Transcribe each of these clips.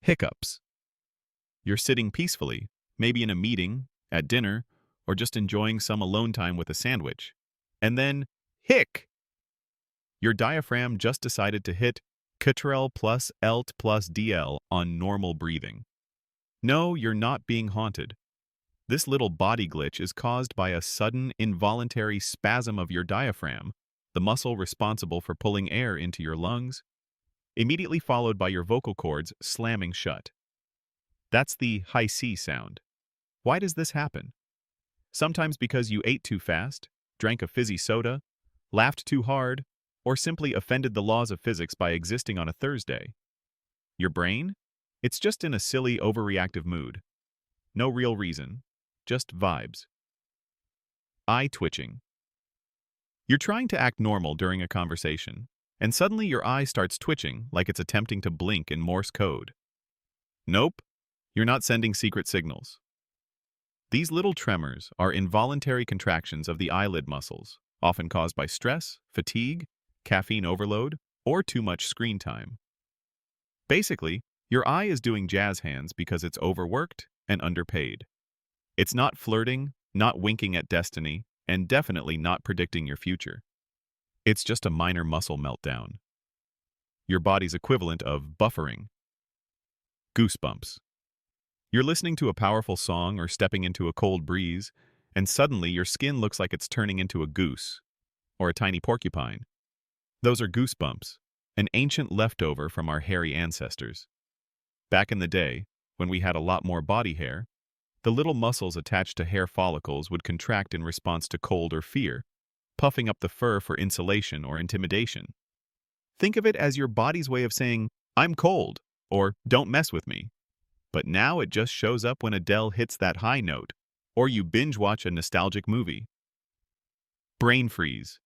Hiccups. You're sitting peacefully, maybe in a meeting, at dinner, or just enjoying some alone time with a sandwich. And then, hic! Your diaphragm just decided to hit Ctrl plus Alt plus DL on normal breathing. No, you're not being haunted. This little body glitch is caused by a sudden, involuntary spasm of your diaphragm, the muscle responsible for pulling air into your lungs, immediately followed by your vocal cords slamming shut. That's the high C sound. Why does this happen? Sometimes because you ate too fast, drank a fizzy soda, laughed too hard, or simply offended the laws of physics by existing on a Thursday. Your brain? It's just in a silly, overreactive mood. No real reason, just vibes. Eye twitching. You're trying to act normal during a conversation, and suddenly your eye starts twitching like it's attempting to blink in Morse code. Nope, you're not sending secret signals. These little tremors are involuntary contractions of the eyelid muscles, often caused by stress, fatigue, caffeine overload, or too much screen time. Basically, your eye is doing jazz hands because it's overworked and underpaid. It's not flirting, not winking at destiny, and definitely not predicting your future. It's just a minor muscle meltdown. Your body's equivalent of buffering. Goosebumps. You're listening to a powerful song or stepping into a cold breeze, and suddenly your skin looks like it's turning into a goose, or a tiny porcupine. Those are goosebumps, an ancient leftover from our hairy ancestors. Back in the day, when we had a lot more body hair, the little muscles attached to hair follicles would contract in response to cold or fear, puffing up the fur for insulation or intimidation. Think of it as your body's way of saying, "I'm cold," or "Don't mess with me." But now it just shows up when Adele hits that high note, or you binge-watch a nostalgic movie. Brain freeze.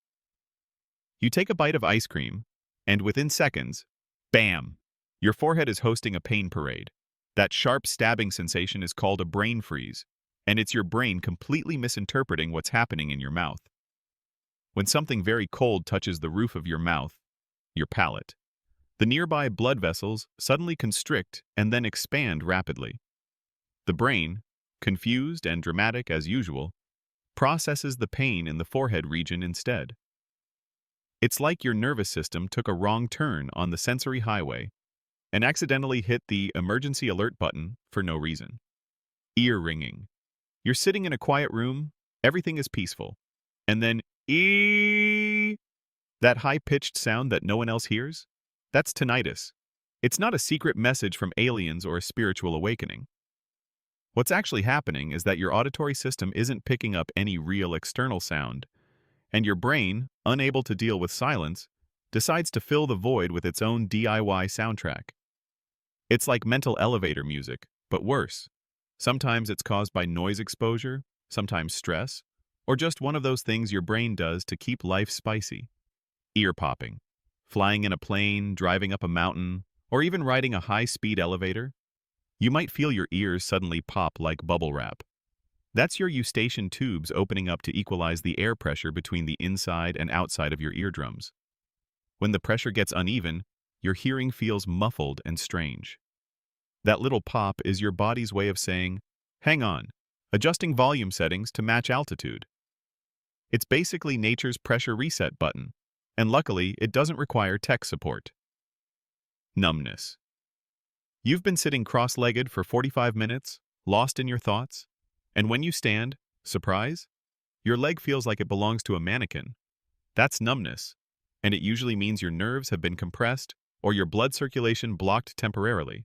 You take a bite of ice cream, and within seconds, bam! Your forehead is hosting a pain parade. That sharp stabbing sensation is called a brain freeze, and it's your brain completely misinterpreting what's happening in your mouth. When something very cold touches the roof of your mouth, your palate, the nearby blood vessels suddenly constrict and then expand rapidly. The brain, confused and dramatic as usual, processes the pain in the forehead region instead. It's like your nervous system took a wrong turn on the sensory highway and accidentally hit the emergency alert button for no reason. Ear ringing. You're sitting in a quiet room, everything is peaceful, and then ee, that high-pitched sound that no one else hears? That's tinnitus. It's not a secret message from aliens or a spiritual awakening. What's actually happening is that your auditory system isn't picking up any real external sound, and your brain, unable to deal with silence, decides to fill the void with its own DIY soundtrack. It's like mental elevator music, but worse. Sometimes it's caused by noise exposure, sometimes stress, or just one of those things your brain does to keep life spicy. Ear popping. Flying in a plane, driving up a mountain, or even riding a high-speed elevator. You might feel your ears suddenly pop like bubble wrap. That's your eustachian tubes opening up to equalize the air pressure between the inside and outside of your eardrums. When the pressure gets uneven, your hearing feels muffled and strange. That little pop is your body's way of saying, "Hang on," adjusting volume settings to match altitude. It's basically nature's pressure reset button, and luckily it doesn't require tech support. Numbness. You've been sitting cross-legged for 45 minutes, lost in your thoughts, and when you stand, surprise, your leg feels like it belongs to a mannequin. That's numbness, and it usually means your nerves have been compressed or your blood circulation blocked temporarily.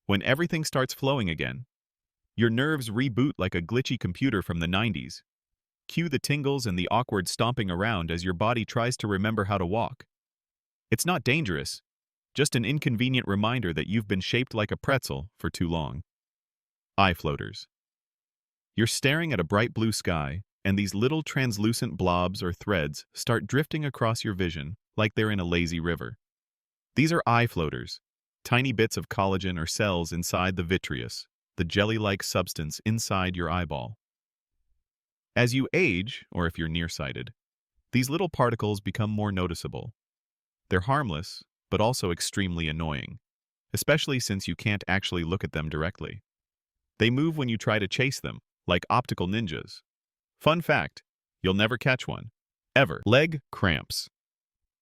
When everything starts flowing again, your nerves reboot like a glitchy computer from the 90s. Cue the tingles and the awkward stomping around as your body tries to remember how to walk. It's not dangerous, just an inconvenient reminder that you've been shaped like a pretzel for too long. Eye floaters. You're staring at a bright blue sky, and these little translucent blobs or threads start drifting across your vision like they're in a lazy river. These are eye floaters, tiny bits of collagen or cells inside the vitreous, the jelly-like substance inside your eyeball. As you age, or if you're nearsighted, these little particles become more noticeable. They're harmless, but also extremely annoying, especially since you can't actually look at them directly. They move when you try to chase them, like optical ninjas. Fun fact, you'll never catch one. Ever. Leg cramps.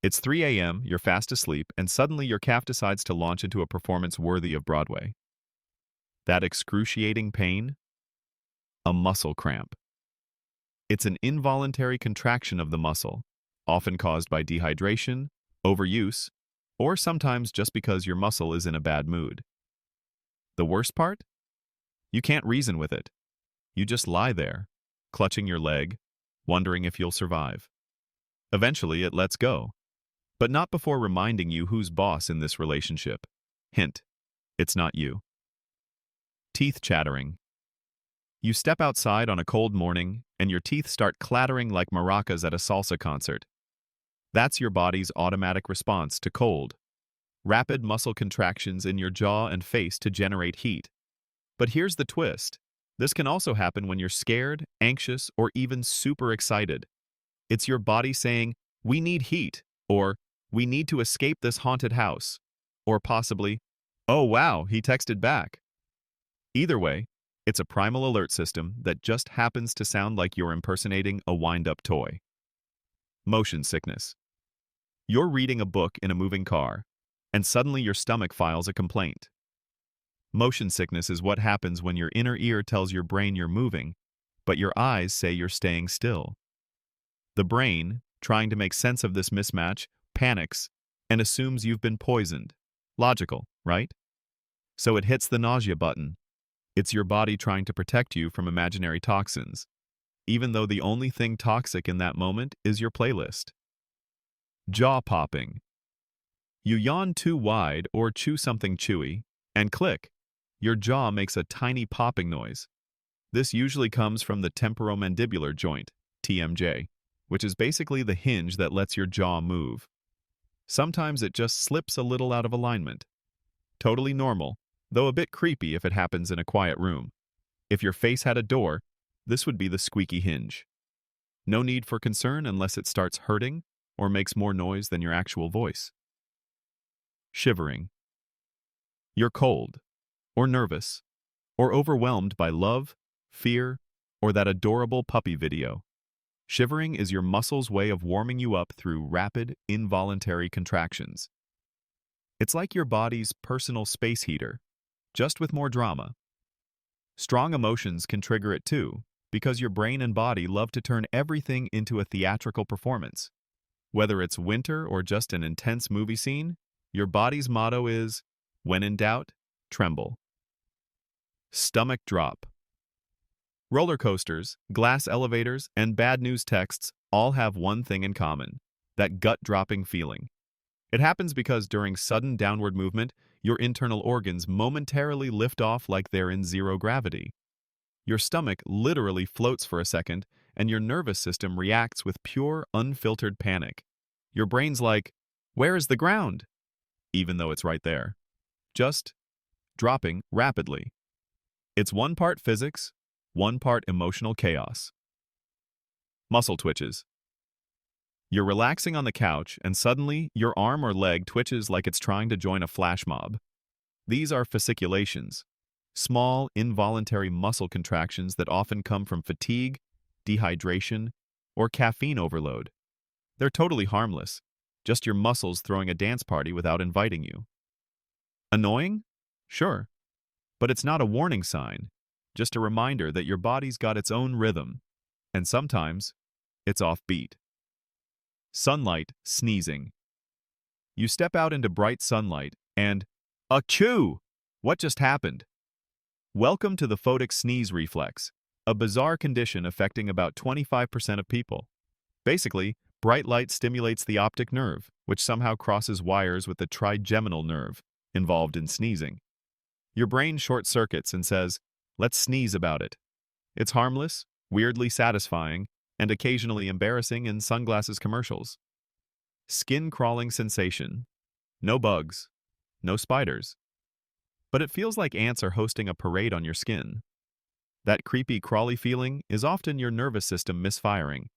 It's 3 a.m., you're fast asleep, and suddenly your calf decides to launch into a performance worthy of Broadway. That excruciating pain? A muscle cramp. It's an involuntary contraction of the muscle, often caused by dehydration, overuse, or sometimes just because your muscle is in a bad mood. The worst part? You can't reason with it. You just lie there, clutching your leg, wondering if you'll survive. Eventually, it lets go, but not before reminding you who's boss in this relationship. Hint, it's not you. Teeth chattering. You step outside on a cold morning, and your teeth start clattering like maracas at a salsa concert. That's your body's automatic response to cold. Rapid muscle contractions in your jaw and face to generate heat. But here's the twist. This can also happen when you're scared, anxious, or even super excited. It's your body saying, "We need heat," or "We need to escape this haunted house," or possibly, "Oh wow, he texted back." Either way, it's a primal alert system that just happens to sound like you're impersonating a wind-up toy. Motion sickness. You're reading a book in a moving car, and suddenly your stomach files a complaint. Motion sickness is what happens when your inner ear tells your brain you're moving, but your eyes say you're staying still. The brain, trying to make sense of this mismatch, panics and assumes you've been poisoned. Logical, right? So it hits the nausea button. It's your body trying to protect you from imaginary toxins, even though the only thing toxic in that moment is your playlist. Jaw popping. You yawn too wide or chew something chewy, and click, your jaw makes a tiny popping noise. This usually comes from the temporomandibular joint, TMJ, which is basically the hinge that lets your jaw move. Sometimes it just slips a little out of alignment. Totally normal, though a bit creepy if it happens in a quiet room. If your face had a door, this would be the squeaky hinge. No need for concern unless it starts hurting or makes more noise than your actual voice. Shivering. You're cold, or nervous, or overwhelmed by love, fear, or that adorable puppy video. Shivering is your muscles' way of warming you up through rapid, involuntary contractions. It's like your body's personal space heater, just with more drama. Strong emotions can trigger it too, because your brain and body love to turn everything into a theatrical performance. Whether it's winter or just an intense movie scene, your body's motto is, when in doubt, tremble. Stomach drop. Roller coasters, glass elevators, and bad news texts all have one thing in common, that gut-dropping feeling. It happens because during sudden downward movement, your internal organs momentarily lift off like they're in zero gravity. Your stomach literally floats for a second, and your nervous system reacts with pure, unfiltered panic. Your brain's like, "Where is the ground?" Even though it's right there. Just dropping rapidly. It's one part physics, one part emotional chaos. Muscle twitches. You're relaxing on the couch, and suddenly your arm or leg twitches like it's trying to join a flash mob. These are fasciculations, small, involuntary muscle contractions that often come from fatigue, dehydration, or caffeine overload. They're totally harmless, just your muscles throwing a dance party without inviting you. Annoying? Sure. But it's not a warning sign, just a reminder that your body's got its own rhythm, and sometimes it's offbeat. Sunlight sneezing. You step out into bright sunlight and, achoo! What just happened? Welcome to the photic sneeze reflex, a bizarre condition affecting about 25% of people. Basically, bright light stimulates the optic nerve, which somehow crosses wires with the trigeminal nerve, involved in sneezing. Your brain short-circuits and says, let's sneeze about it. It's harmless, weirdly satisfying, and occasionally embarrassing in sunglasses commercials. Skin-crawling sensation. No bugs, no spiders. But it feels like ants are hosting a parade on your skin. That creepy crawly feeling is often your nervous system misfiring.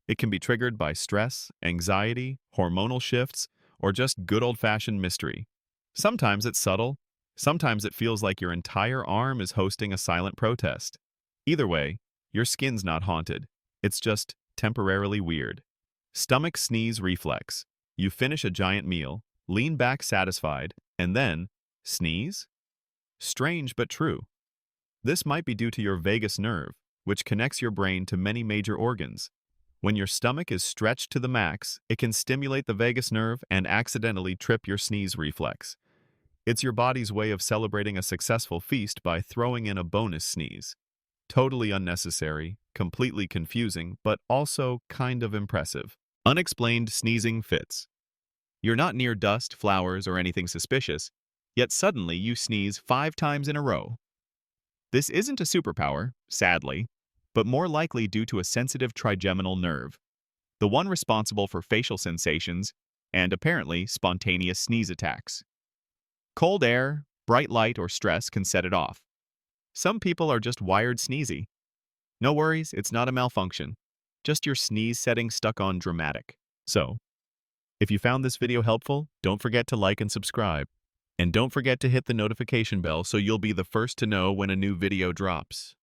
It can be triggered by stress, anxiety, hormonal shifts, or just good old-fashioned mystery. Sometimes it's subtle, sometimes it feels like your entire arm is hosting a silent protest. Either way, your skin's not haunted. It's just temporarily weird. Stomach sneeze reflex. You finish a giant meal, lean back satisfied, and then sneeze? Strange but true. This might be due to your vagus nerve, which connects your brain to many major organs. When your stomach is stretched to the max, it can stimulate the vagus nerve and accidentally trip your sneeze reflex. It's your body's way of celebrating a successful feast by throwing in a bonus sneeze. Totally unnecessary, completely confusing, but also kind of impressive. Unexplained sneezing fits. You're not near dust, flowers, or anything suspicious, yet suddenly you sneeze 5 times in a row. This isn't a superpower, sadly, but more likely due to a sensitive trigeminal nerve, the one responsible for facial sensations and, apparently, spontaneous sneeze attacks. Cold air, bright light, or stress can set it off. Some people are just wired sneezy. No worries, it's not a malfunction. Just your sneeze setting stuck on dramatic. So, if you found this video helpful, don't forget to like and subscribe. And don't forget to hit the notification bell so you'll be the first to know when a new video drops.